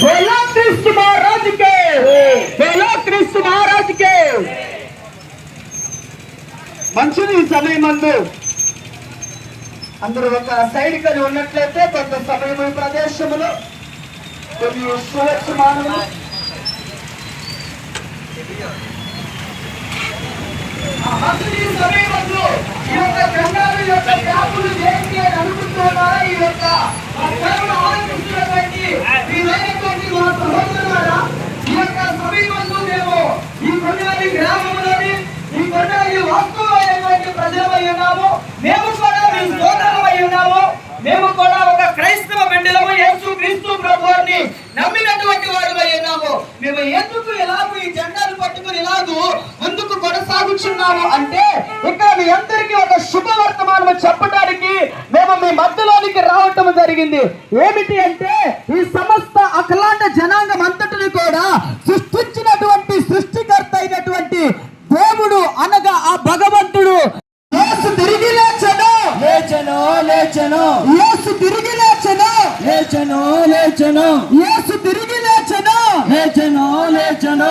बोलो क्रिस्तु महाराज के, बोलो क्रिस्तु महाराज के। మంచిది ఈ సమయం అందు అందరూ ఒక సైడ్ కని ఉన్నట్లయితే కొంత సమయం ఈ ప్రదేశంలో కొన్ని సువర్ణ మానవులు మంచిది ఈ సమయం అందు ఈ యొక్క గంగాలు యొక్క వ్యాపులు దేనికి అని అనుకుంటున్నారా? ఈ యొక్క సేవను ఆలోచిస్తున్నటువంటి మీరైనటువంటి మా సహోదరులారా, ఈ యొక్క సమయం అందు మేము ఈ కొండలి గ్రామంలోని ఈ కొండలి వాస్తవమైనటువంటి ప్రజలమై ఉన్నాము. మేము కూడా మీ సోదరులమై ఉన్నాము. మేము కూడా ఒక క్రైస్తవ బిడ్డలము, యేసు క్రీస్తు ప్రభువుని నమ్మినటువంటి వారిమై ఉన్నాము. మేము ఎందుకు ఎలాగూ ఈ జెండాలు పట్టుకుని ఎలాగూ ముందుకు కొనసాగుతున్నాము అంటే ఇక్కడ మీ అందరికీ ఒక శుభవర్తమానం చెప్పడానికి మేము మీ మధ్యలోనికి రావటం జరిగింది. ఏమిటి అంటే ఈ సమస్త అఖిలాండ జనాంగం అంతటిని కూడా సృష్టించినటువంటి సృష్టికర్త అయినటువంటి దేవుడు అనగా ఆ భగవంతుడు యేసు తిరిగి లేచెను, లేచెను, లేచెను. యేసు తిరిగి లేచెను, లేచెను, లేచెను. యేసు తిరిగి లేచెను, లేచెను, లేచెను.